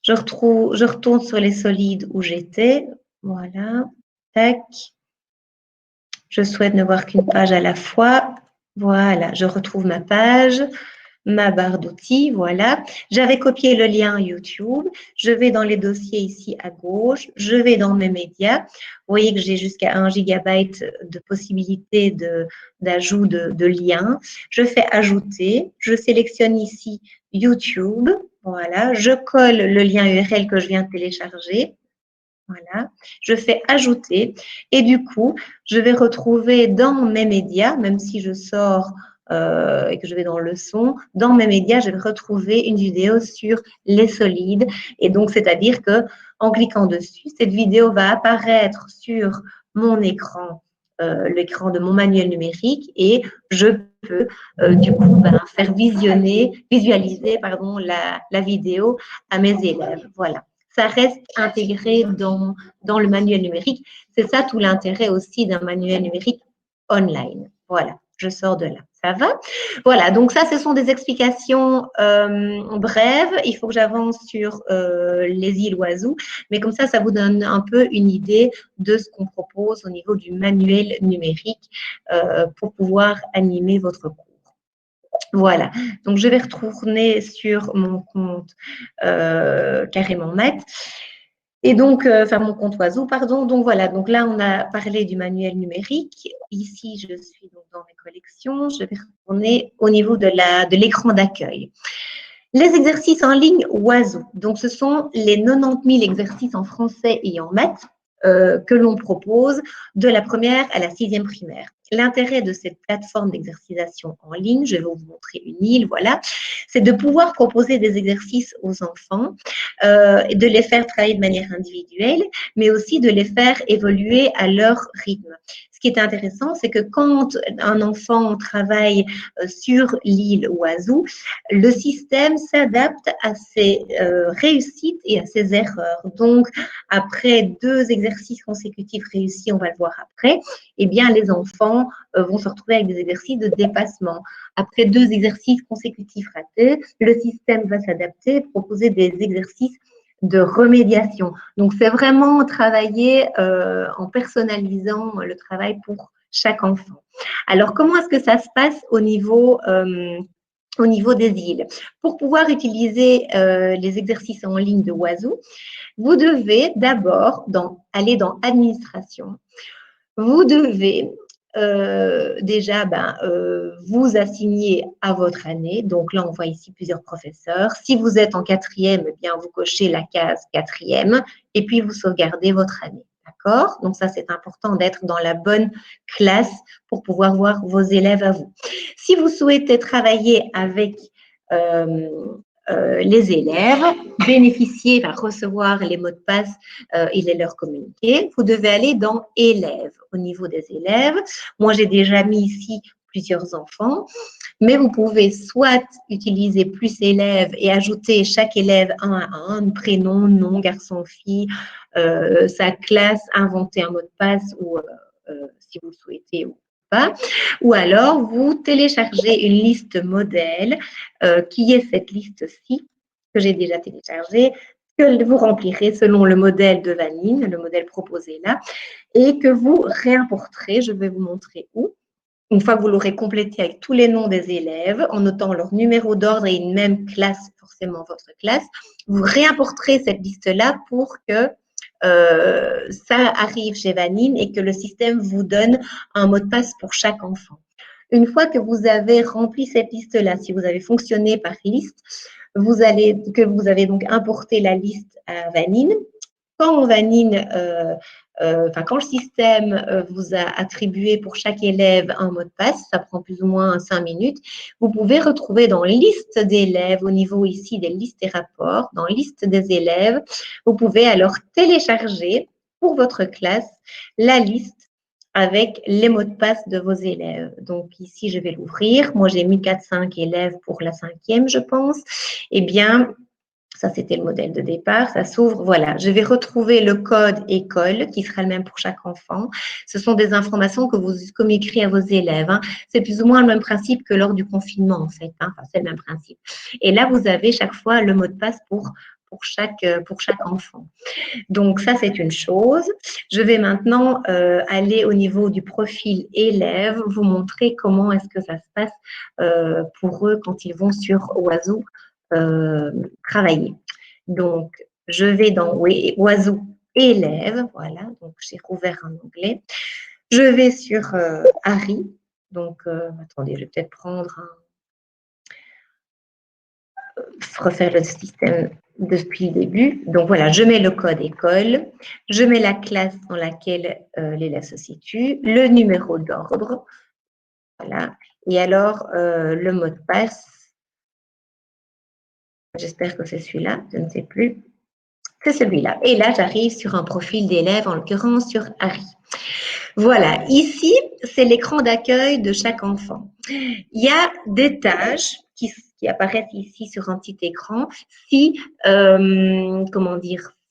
Je retourne sur les solides où j'étais. Voilà. Tac. Je souhaite ne voir qu'une page à la fois. Voilà, je retrouve ma page, ma barre d'outils, voilà. J'avais copié le lien YouTube. Je vais dans les dossiers ici à gauche. Je vais dans mes médias. Vous voyez que j'ai jusqu'à 1 gigabyte de possibilité d'ajout de liens. Je fais ajouter. Je sélectionne ici YouTube. Voilà, je colle le lien URL que je viens de télécharger. Voilà, je fais ajouter et du coup, je vais retrouver dans mes médias, même si je sors et que je vais dans le son, dans mes médias, je vais retrouver une vidéo sur les solides. Et donc, c'est-à-dire que en cliquant dessus, cette vidéo va apparaître sur mon écran, l'écran de mon manuel numérique, et je peux du coup faire visualiser la vidéo à mes élèves. Voilà. Ça reste intégré dans le manuel numérique. C'est ça tout l'intérêt aussi d'un manuel numérique online. Voilà, je sors de là. Ça va? Voilà, donc ça, ce sont des explications brèves. Il faut que j'avance sur les îles Oiseaux, mais comme ça vous donne un peu une idée de ce qu'on propose au niveau du manuel numérique pour pouvoir animer votre cours. Voilà, donc je vais retourner sur mon compte Carrément Maths. Et donc, enfin mon compte Oiseau, pardon. Donc voilà, donc là on a parlé du manuel numérique. Ici, je suis donc dans mes collections. Je vais retourner au niveau de l'écran d'accueil. Les exercices en ligne Oiseau. Donc ce sont les 90 000 exercices en français et en maths que l'on propose de la première à la 6e primaire. L'intérêt de cette plateforme d'exercisation en ligne, je vais vous montrer une île, voilà, c'est de pouvoir proposer des exercices aux enfants, de les faire travailler de manière individuelle, mais aussi de les faire évoluer à leur rythme. Ce qui est intéressant, c'est que quand un enfant travaille sur l'île Oiseau, le système s'adapte à ses réussites et à ses erreurs. Donc, après 2 exercices consécutifs réussis, on va le voir après, eh bien, les enfants vont se retrouver avec des exercices de dépassement. Après 2 exercices consécutifs ratés, le système va s'adapter, proposer des exercices de remédiation. Donc, c'est vraiment travailler en personnalisant le travail pour chaque enfant. Alors, comment est-ce que ça se passe au niveau des îles? Pour pouvoir utiliser les exercices en ligne de Oiseau, vous devez d'abord aller dans Administration. Vous devez déjà vous assigner à votre année. Donc là, on voit ici plusieurs professeurs. Si vous êtes en 4e, eh bien, vous cochez la case 4e et puis vous sauvegardez votre année. D'accord? Donc ça, c'est important d'être dans la bonne classe pour pouvoir voir vos élèves à vous. Si vous souhaitez travailler avec les élèves, bénéficier, recevoir les mots de passe et les leur communiquer, vous devez aller dans Élèves, au niveau des élèves. Moi, j'ai déjà mis ici plusieurs enfants, mais vous pouvez soit utiliser plus élèves et ajouter chaque élève un à un, prénom, nom, garçon, fille, sa classe, inventer un mot de passe ou si vous le souhaitez ou pas. Ou alors, vous téléchargez une liste modèle qui est cette liste-ci que j'ai déjà téléchargée, que vous remplirez selon le modèle de Vanine, le modèle proposé là, et que vous réimporterez. Je vais vous montrer où. Une fois que vous l'aurez complété avec tous les noms des élèves, en notant leur numéro d'ordre et une même classe, forcément votre classe, vous réimporterez cette liste-là pour que ça arrive chez Vanine et que le système vous donne un mot de passe pour chaque enfant. Une fois que vous avez rempli cette liste-là, si vous avez fonctionné par liste, vous avez donc importé la liste à Vanine. Quand Vanine, quand le système vous a attribué pour chaque élève un mot de passe, ça prend plus ou moins 5 minutes, vous pouvez retrouver dans liste d'élèves, au niveau ici des listes et rapports, dans liste des élèves, vous pouvez alors télécharger pour votre classe la liste avec les mots de passe de vos élèves. Donc ici, je vais l'ouvrir. Moi, j'ai mis 4-5 élèves pour la 5e, je pense. Eh bien, ça, c'était le modèle de départ. Ça s'ouvre. Voilà, je vais retrouver le code école qui sera le même pour chaque enfant. Ce sont des informations que vous communiquerez à vos élèves. Hein. C'est plus ou moins le même principe que lors du confinement, en fait. Hein. Enfin, c'est le même principe. Et là, vous avez chaque fois le mot de passe pour chaque enfant. Donc, ça, c'est une chose. Je vais maintenant aller au niveau du profil élève, vous montrer comment est-ce que ça se passe pour eux quand ils vont sur Oiseau travailler. Donc, je vais dans Oiseau élève, voilà, donc j'ai rouvert un onglet. Je vais sur Harry, donc attendez, je vais peut-être refaire le système depuis le début. Donc voilà, je mets le code école, je mets la classe dans laquelle l'élève se situe, le numéro d'ordre, voilà, et alors le mot de passe. J'espère que c'est celui-là, je ne sais plus. C'est celui-là. Et là, j'arrive sur un profil d'élève, en l'occurrence sur Harry. Voilà, ici, c'est l'écran d'accueil de chaque enfant. Il y a des tâches qui apparaissent ici sur un petit écran si,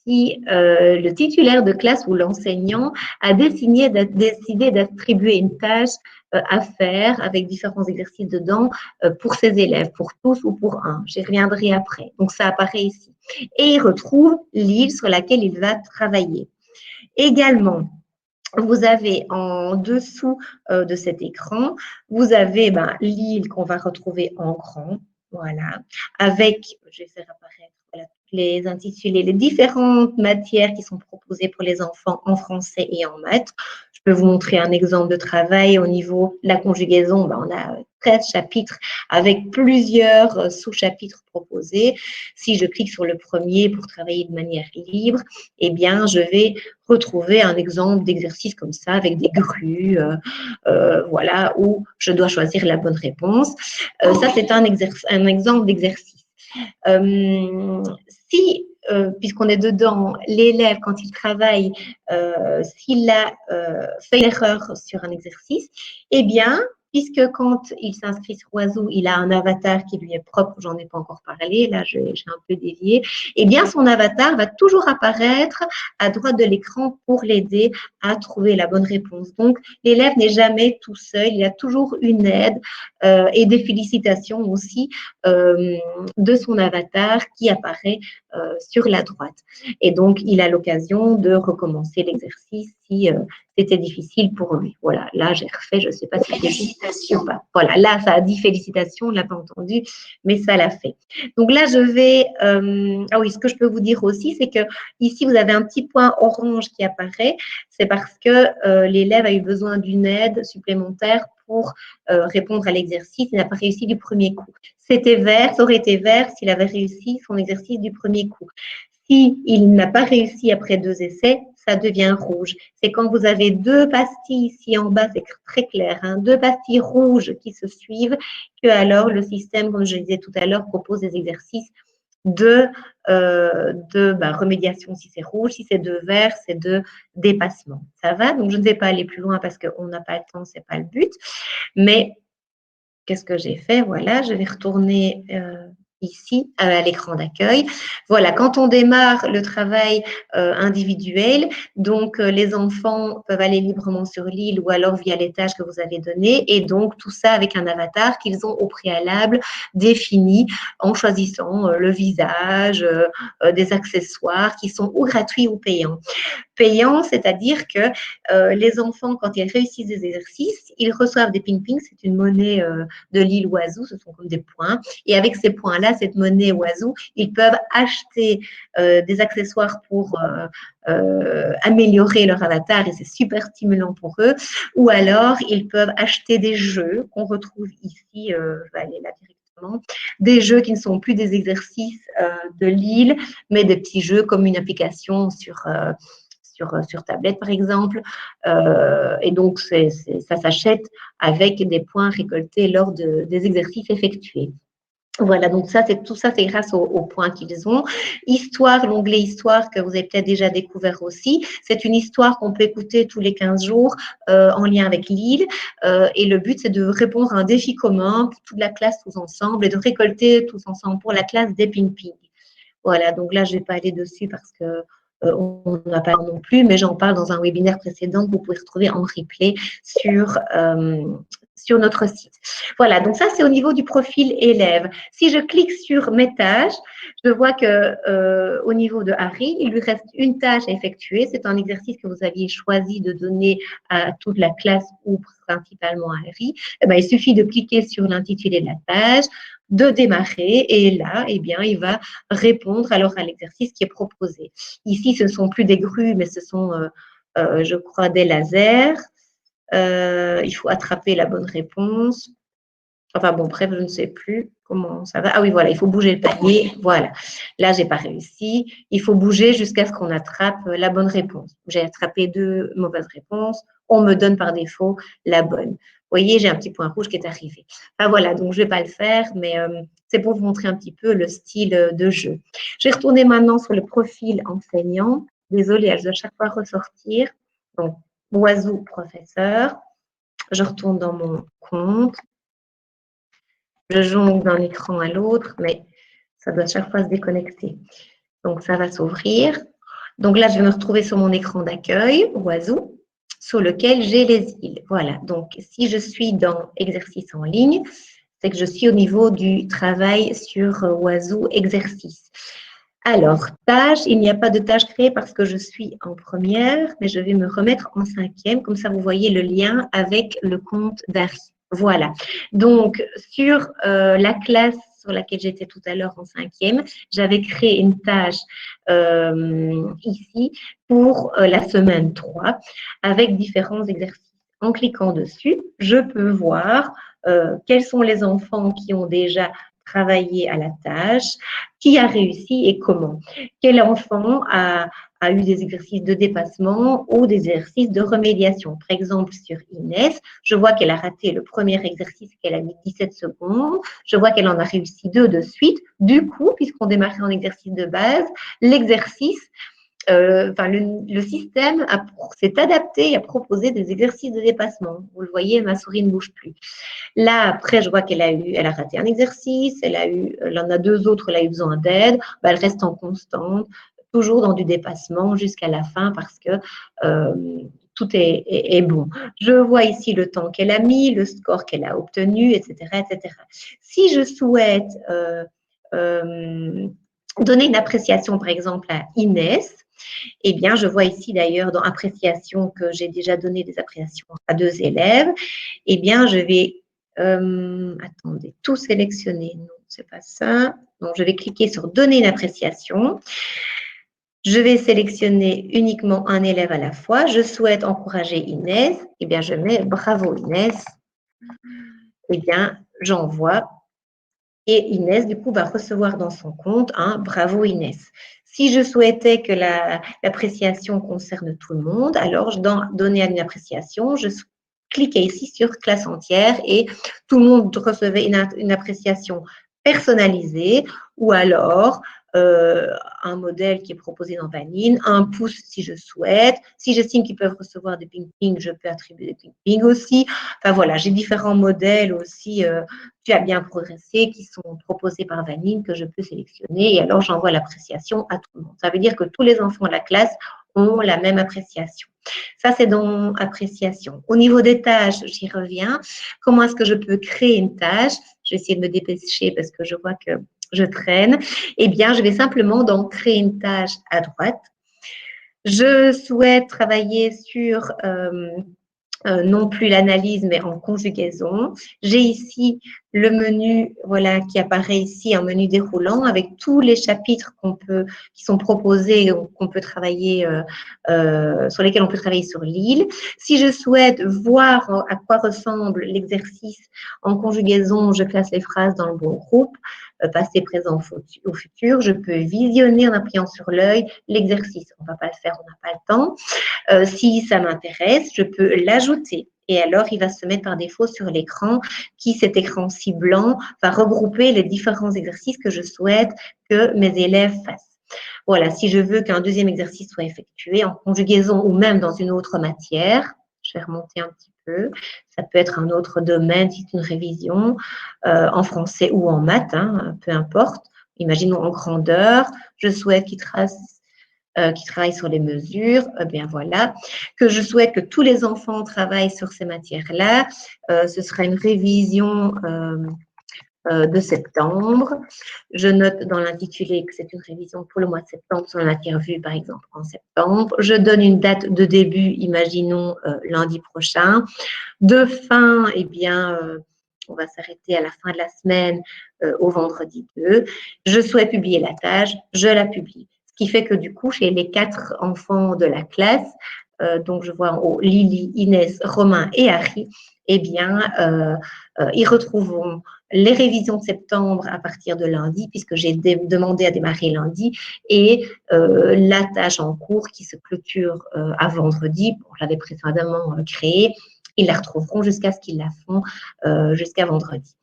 si le titulaire de classe ou l'enseignant a décidé d'attribuer une tâche à faire avec différents exercices dedans pour ses élèves, pour tous ou pour un. J'y reviendrai après. Donc, ça apparaît ici. Et il retrouve l'île sur laquelle il va travailler. Également, vous avez en dessous de cet écran, vous avez l'île qu'on va retrouver en grand, voilà, avec, je vais faire apparaître voilà, les intitulés, les différentes matières qui sont proposées pour les enfants en français et en maths. Je peux vous montrer un exemple de travail au niveau de la conjugaison. On a 13 chapitres avec plusieurs sous-chapitres proposés. Si je clique sur le premier pour travailler de manière libre, eh bien, je vais retrouver un exemple d'exercice comme ça avec des grues, voilà, où je dois choisir la bonne réponse. Ça, c'est un exemple d'exercice. Si, puisqu'on est dedans, l'élève, quand il travaille, s'il a fait une erreur sur un exercice, eh bien, puisque quand il s'inscrit sur Oiseau, il a un avatar qui lui est propre, j'en ai pas encore parlé, là j'ai un peu dévié, eh bien son avatar va toujours apparaître à droite de l'écran pour l'aider à trouver la bonne réponse. Donc l'élève n'est jamais tout seul, il a toujours une aide et des félicitations aussi de son avatar qui apparaît sur la droite. Et donc il a l'occasion de recommencer l'exercice si c'était difficile pour lui. Voilà, là, j'ai refait, je ne sais pas si c'est félicitations ou pas. Voilà, là, ça a dit félicitations, on ne l'a pas entendu, mais ça l'a fait. Donc là, je vais… ah oui, ce que je peux vous dire aussi, c'est que ici, vous avez un petit point orange qui apparaît. C'est parce que l'élève a eu besoin d'une aide supplémentaire pour répondre à l'exercice. Il n'a pas réussi du premier coup. C'était vert, ça aurait été vert s'il avait réussi son exercice du premier coup. S'il n'a pas réussi après 2 essais, ça devient rouge. C'est quand vous avez 2 pastilles ici en bas, c'est très clair, hein, 2 pastilles rouges qui se suivent, que alors le système, comme je le disais tout à l'heure, propose des exercices de remédiation si c'est rouge, si c'est de vert, c'est de dépassement. Ça va? Donc, je ne vais pas aller plus loin parce qu'on n'a pas le temps, ce n'est pas le but. Mais qu'est-ce que j'ai fait? Voilà, je vais retourner ici à l'écran d'accueil. Voilà, quand on démarre le travail individuel, donc les enfants peuvent aller librement sur l'île ou alors via les tâches que vous avez données et donc tout ça avec un avatar qu'ils ont au préalable défini en choisissant le visage, des accessoires qui sont ou gratuits ou payants. Payant, c'est-à-dire que les enfants, quand ils réussissent des exercices, ils reçoivent des ping-ping, c'est une monnaie de l'île Oiseau, ce sont comme des points. Et avec ces points-là, cette monnaie Oiseau, ils peuvent acheter des accessoires pour améliorer leur avatar et c'est super stimulant pour eux. Ou alors, ils peuvent acheter des jeux qu'on retrouve ici, je vais aller là directement, des jeux qui ne sont plus des exercices de l'île, mais des petits jeux comme une application sur tablette, par exemple. Et donc, ça s'achète avec des points récoltés lors des exercices effectués. Voilà, donc tout ça, c'est grâce aux points qu'ils ont. Histoire, l'onglet Histoire que vous avez peut-être déjà découvert aussi, c'est une histoire qu'on peut écouter tous les 15 jours en lien avec l'île. Et le but, c'est de répondre à un défi commun pour toute la classe tous ensemble et de récolter tous ensemble pour la classe des ping-ping. Voilà, donc là, je ne vais pas aller dessus parce que on n'a pas non plus, mais j'en parle dans un webinaire précédent que vous pouvez retrouver en replay sur notre site. Voilà, donc ça, c'est au niveau du profil élève. Si je clique sur mes tâches, je vois que au niveau de Harry, il lui reste une tâche à effectuer. C'est un exercice que vous aviez choisi de donner à toute la classe ou principalement à Harry. Eh bien, il suffit de cliquer sur l'intitulé de la tâche, de démarrer et là, eh bien, il va répondre alors à l'exercice qui est proposé. Ici, ce ne sont plus des grues, mais ce sont, je crois, des lasers. Il faut attraper la bonne réponse. Enfin bon, bref, je ne sais plus comment ça va. Ah oui, voilà, il faut bouger le panier. Voilà. Là, je n'ai pas réussi. Il faut bouger jusqu'à ce qu'on attrape la bonne réponse. J'ai attrapé 2 mauvaises réponses. On me donne par défaut la bonne. Vous voyez, j'ai un petit point rouge qui est arrivé. Enfin voilà, donc je ne vais pas le faire, mais c'est pour vous montrer un petit peu le style de jeu. Je vais retourner maintenant sur le profil enseignant. Désolée, elle doit chaque fois ressortir. Donc, Oiseau professeur. Je retourne dans mon compte. Je jongle d'un écran à l'autre, mais ça doit chaque fois se déconnecter. Donc, ça va s'ouvrir. Donc là, je vais me retrouver sur mon écran d'accueil, Oiseau, sur lequel j'ai les îles. Voilà, donc si je suis dans exercice en ligne, c'est que je suis au niveau du travail sur Oiseau exercice. Alors, tâche, il n'y a pas de tâche créée parce que je suis en première, mais je vais me remettre en cinquième. Comme ça, vous voyez le lien avec le compte d'Harry. Voilà. Donc, sur la classe sur laquelle j'étais tout à l'heure en cinquième, j'avais créé une tâche ici pour la semaine 3 avec différents exercices. En cliquant dessus, je peux voir quels sont les enfants qui ont déjà travaillé à la tâche, qui a réussi et comment. Quel enfant a eu des exercices de dépassement ou des exercices de remédiation. Par exemple, sur Inès, je vois qu'elle a raté le premier exercice qu'elle a mis 17 secondes. Je vois qu'elle en a réussi 2 de suite. Du coup, puisqu'on démarrait en exercice de base, l'exercice le système s'est adapté et a proposé des exercices de dépassement. Vous le voyez, ma souris ne bouge plus. Là, après, je vois qu'elle a raté un exercice, elle en a 2 autres, elle a eu besoin d'aide, elle reste en constante, toujours dans du dépassement jusqu'à la fin parce que tout est bon. Je vois ici le temps qu'elle a mis, le score qu'elle a obtenu, etc., etc. Si je souhaite donner une appréciation, par exemple, à Inès, eh bien, je vois ici d'ailleurs dans appréciation que j'ai déjà donné des appréciations à 2 élèves. Eh bien, je vais, attendez, tout sélectionner. Non, c'est pas ça. Donc, je vais cliquer sur donner une appréciation. Je vais sélectionner uniquement un élève à la fois. Je souhaite encourager Inès. Eh bien, je mets bravo Inès. Eh bien, j'envoie. Et Inès, du coup, va recevoir dans son compte un bravo Inès. Si je souhaitais que l'appréciation concerne tout le monde, alors je donner une appréciation, je cliquais ici sur classe entière et tout le monde recevait une appréciation personnalisée ou alors un modèle qui est proposé dans Vanine, un pouce si je souhaite. Si j'estime qu'ils peuvent recevoir des ping-ping, je peux attribuer des ping-ping aussi. Enfin voilà, j'ai différents modèles aussi. Tu as bien progressé, qui sont proposés par Vanine, que je peux sélectionner. Et alors, j'envoie l'appréciation à tout le monde. Ça veut dire que tous les enfants de la classe ont la même appréciation. Ça, c'est dans appréciation. Au niveau des tâches, j'y reviens. Comment est-ce que je peux créer une tâche? Je vais essayer de me dépêcher parce que je vois que je traîne. Eh bien, je vais simplement donc créer une tâche à droite. Je souhaite travailler sur non plus l'analyse, mais en conjugaison. J'ai ici le menu, voilà, qui apparaît ici, un menu déroulant avec tous les chapitres qui sont proposés, qu'on peut travailler, sur lesquels on peut travailler sur l'île. Si je souhaite voir à quoi ressemble l'exercice en conjugaison, je classe les phrases dans le bon groupe, passé, présent ou futur. Je peux visionner en appuyant sur l'œil l'exercice. On ne va pas le faire, on n'a pas le temps. Si ça m'intéresse, je peux l'ajouter. Et alors, il va se mettre par défaut sur l'écran cet écran-ci blanc, va regrouper les différents exercices que je souhaite que mes élèves fassent. Voilà, si je veux qu'un deuxième exercice soit effectué en conjugaison ou même dans une autre matière, je vais remonter un petit peu. Ça peut être un autre domaine, si c'est une révision, en français ou en maths, hein, peu importe. Imaginons en grandeur, je souhaite qu'il travaille sur les mesures, bien voilà, que je souhaite que tous les enfants travaillent sur ces matières-là. Ce sera une révision de septembre. Je note dans l'intitulé que c'est une révision pour le mois de septembre sur la matière vue, par exemple, en septembre. Je donne une date de début, imaginons lundi prochain. De fin, eh bien, on va s'arrêter à la fin de la semaine, au vendredi 2. Je souhaite publier la tâche, je la publie. Ce qui fait que du coup, chez les 4 enfants de la classe, donc je vois en haut Lily, Inès, Romain et Harry, eh bien, ils retrouveront les révisions de septembre à partir de lundi, puisque j'ai demandé à démarrer lundi, et la tâche en cours qui se clôture à vendredi, je l'avais précédemment créée, ils la retrouveront jusqu'à ce qu'ils la font jusqu'à vendredi.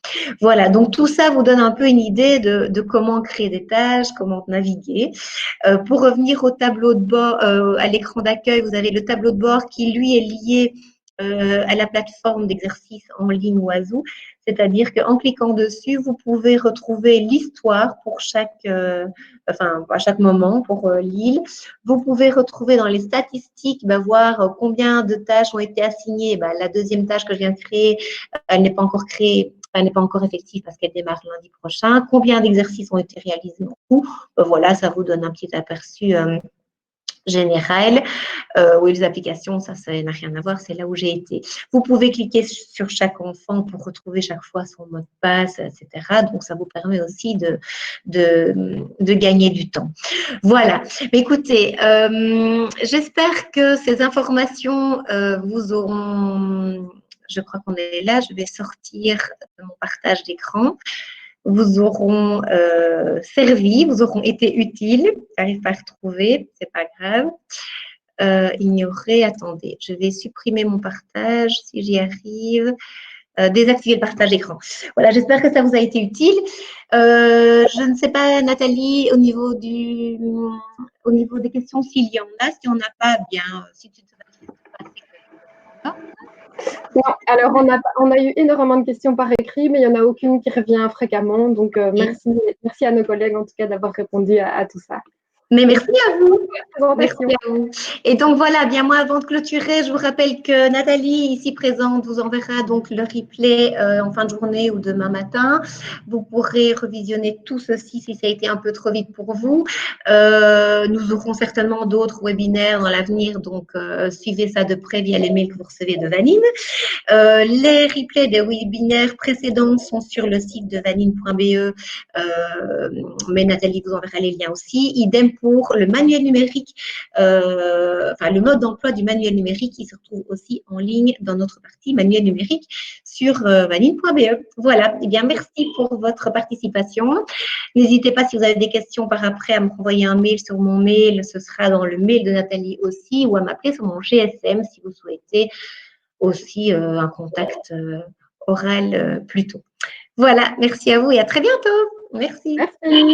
Voilà, donc tout ça vous donne un peu une idée de comment créer des tâches, comment naviguer. Pour revenir au tableau de bord, à l'écran d'accueil, vous avez le tableau de bord qui, lui, est lié à la plateforme d'exercice en ligne Oiseau. C'est-à-dire qu'en cliquant dessus, vous pouvez retrouver l'histoire pour à chaque moment pour l'île. Vous pouvez retrouver dans les statistiques, voir combien de tâches ont été assignées. La deuxième tâche que je viens de créer, elle n'est pas encore créée. Elle n'est pas encore effective parce qu'elle démarre lundi prochain. Combien d'exercices ont été réalisés en tout? Voilà, ça vous donne un petit aperçu général. Oui, les applications, ça n'a rien à voir, c'est là où j'ai été. Vous pouvez cliquer sur chaque enfant pour retrouver chaque fois son mot de passe, etc. Donc, ça vous permet aussi de gagner du temps. Voilà. Écoutez, j'espère que ces informations vous auront... Je crois qu'on est là. Je vais sortir de mon partage d'écran. Vous auront servi, vous auront été utiles. J'arrive pas à retrouver, c'est pas grave. Ignorer, attendez, je vais supprimer mon partage si j'y arrive. Désactiver le partage d'écran. Voilà, j'espère que ça vous a été utile. Je ne sais pas, Nathalie, au niveau des questions, s'il y en a, si on n'a pas, bien, si tu te non, alors on a eu énormément de questions par écrit, mais il n'y en a aucune qui revient fréquemment. Donc, merci à nos collègues, en tout cas, d'avoir répondu à tout ça. Mais merci à vous. Merci à vous. Et donc voilà, bien moi avant de clôturer, je vous rappelle que Nathalie, ici présente, vous enverra donc le replay en fin de journée ou demain matin. Vous pourrez revisionner tout ceci si ça a été un peu trop vite pour vous. Nous aurons certainement d'autres webinaires dans l'avenir, donc suivez ça de près via les mails que vous recevez de Vanine. Les replays des webinaires précédents sont sur le site de vanine.be, mais Nathalie vous enverra les liens aussi. Idem pour le manuel numérique, le mode d'emploi du manuel numérique qui se retrouve aussi en ligne dans notre partie manuel numérique sur vanine.be. Voilà, eh bien merci pour votre participation. N'hésitez pas si vous avez des questions par après à me renvoyer un mail sur mon mail, ce sera dans le mail de Nathalie aussi, ou à m'appeler sur mon GSM si vous souhaitez aussi un contact oral plus tôt. Voilà, merci à vous et à très bientôt. Merci. Merci.